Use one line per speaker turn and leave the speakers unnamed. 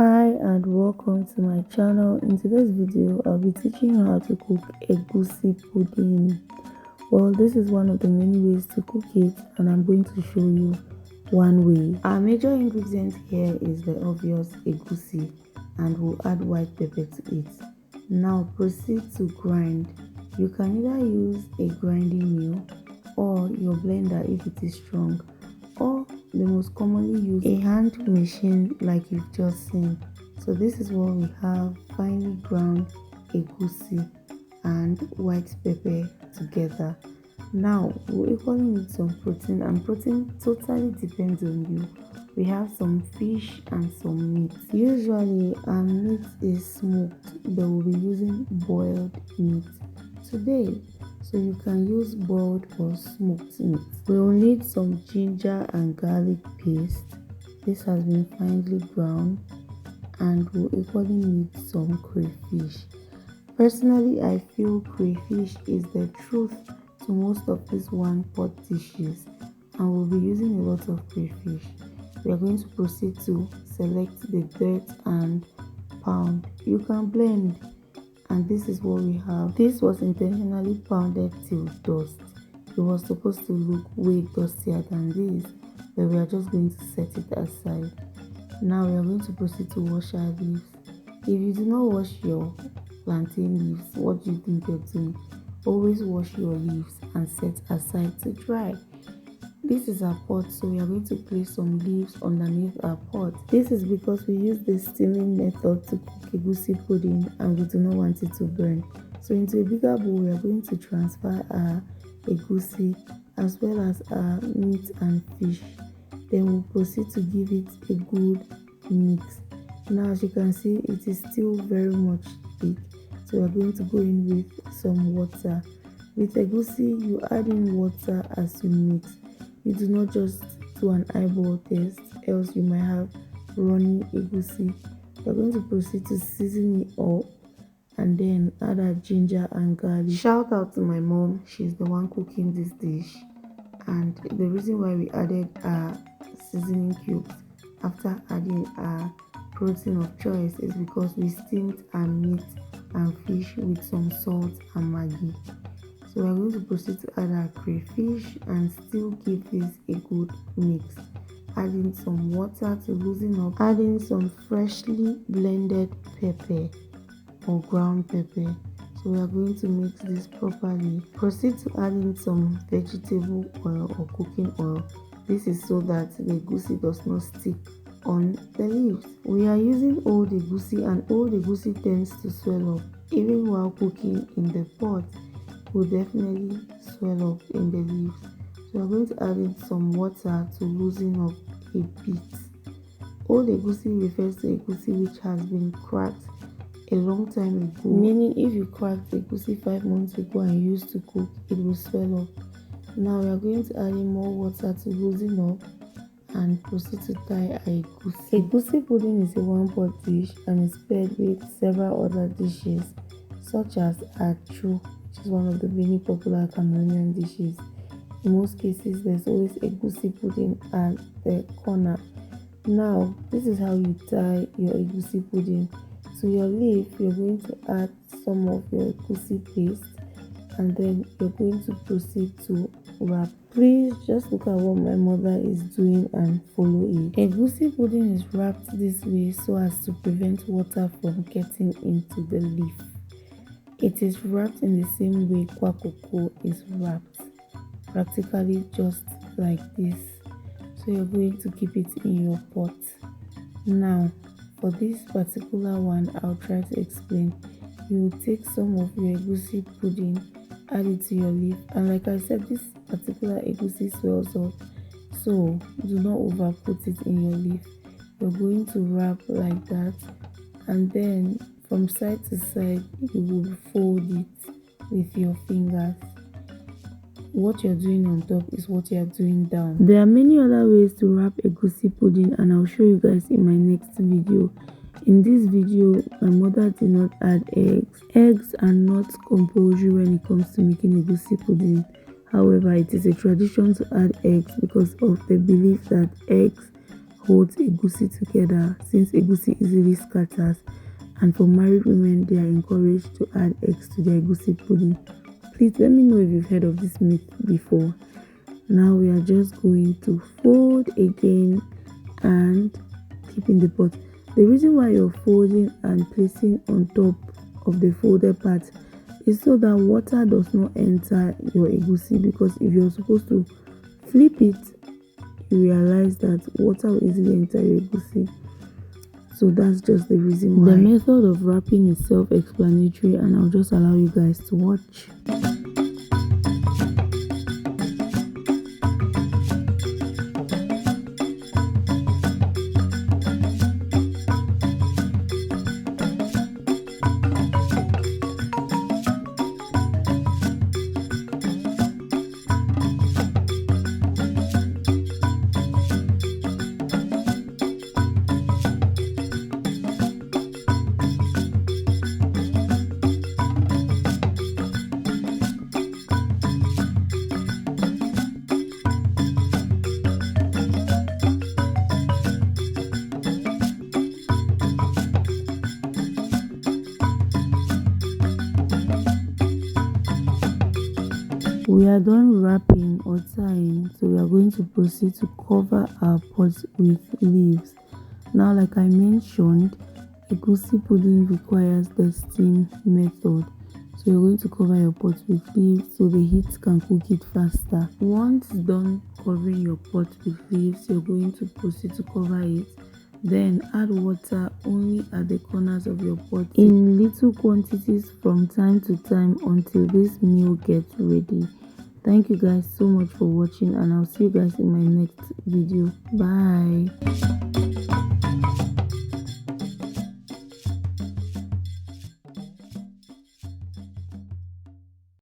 Hi and welcome to my channel. In today's video I'll be teaching you how to cook egusi pudding. Well, this is one of the many ways to cook it and I'm going to show you one way. Our major ingredient here is the obvious egusi and we'll add white pepper to it. Now proceed to grind. You can either use a grinding mill or your blender if it is strong, or the most commonly used, a hand machine like you've just seen. So this is what we have: finely ground egusi and white pepper together. Now we equally need some protein, and protein totally depends on you. We have some fish and some meat. Usually our meat is smoked, but we'll be using boiled meat today, so you can use boiled or smoked meat. We will need some ginger and garlic paste. This has been finely ground, and we'll equally need some crayfish. Personally, I feel crayfish is the truth to most of these one pot dishes, and we'll be using a lot of crayfish. We are going to proceed to select the dirt and pound. You can blend, and this is what we have. This was intentionally pounded till dust. It was supposed to look way dustier than this, but we are just going to set it aside. Now we are going to proceed to wash our leaves. If you do not wash your plantain leaves, what do you think you're doing? Always wash your leaves and set aside to dry. This is our pot, so we are going to place some leaves underneath our pot. This is because we use the steaming method to cook egusi pudding and we do not want it to burn. So into a bigger bowl, we are going to transfer our egusi as well as our meat and fish. Then we'll proceed to give it a good mix. Now as you can see, it is still very much thick, so we are going to go in with some water. With egusi, you add in water as you mix. You do not just do an eyeball test, else you might have runny egusi. We're going to proceed to season it up and then add our ginger and garlic. Shout out to my mom, she's the one cooking this dish, and the reason why we added our seasoning cubes after adding our protein of choice is because we steamed our meat and fish with some salt and maggi. So we're going to proceed to add our crayfish and still give this a good mix. Adding some water to loosen up, adding some freshly blended pepper or ground pepper. So we are going to mix this properly. Proceed to add in some vegetable oil or cooking oil. This is so that the egusi does not stick on the leaves. We are using old egusi, and old egusi tends to swell up even while cooking in the pot. Will definitely swell up in the leaves. So we're going to add in some water to loosen up a bit. Old egusi refers to egusi which has been cracked a long time ago, meaning if you cracked egusi 5 months ago and used to cook, it will swell up. Now we are going to add in more water to loosen up and proceed to tie our egusi. Egusi pudding is a one pot dish and is paired with several other dishes such as achu, which is one of the many popular Cameroonian dishes. In most cases, there's always egusi pudding at the corner. Now, this is how you tie your egusi pudding. To your leaf, you're going to add some of your egusi paste, and then you're going to proceed to wrap. Please just look at what my mother is doing and follow it. Egusi pudding is wrapped this way so as to prevent water from getting into the leaf. It is wrapped in the same way kwakoko is wrapped, practically just like this. So you're going to keep it in your pot. Now for this particular one, I'll try to explain. You will take some of your egusi pudding, add it to your leaf, and like I said, this particular egusi swells up, so do not over put it in your leaf. You're going to wrap like that, and then from side to side you will fold it with your fingers. What you're doing on top is what you're doing down. There are many other ways to wrap egusi pudding, and I'll show you guys in my next video. In this video, my mother did not add eggs. Eggs are not compulsory when it comes to making egusi pudding. However, it is a tradition to add eggs because of the belief that eggs holds egusi together, since egusi easily scatters. And for married women, they are encouraged to add eggs to their egusi pudding. Please let me know if you've heard of this myth before. Now we are just going to fold again and keep in the pot. The reason why you're folding and placing on top of the folded part is so that water does not enter your egusi, because if you're supposed to flip it, you realize that water will easily enter your egusi. So that's just the reason why. The method of wrapping is self-explanatory, and I'll just allow you guys to watch. We are done wrapping or tying, so we are going to proceed to cover our pot with leaves. Now, like I mentioned, egusi pudding requires the steam method, so you're going to cover your pot with leaves so the heat can cook it faster. Once done covering your pot with leaves, you're going to proceed to cover it. Then add water only at the corners of your pot in little quantities from time to time until this meal gets ready. Thank you guys so much for watching, and I'll see you guys in my next video. Bye.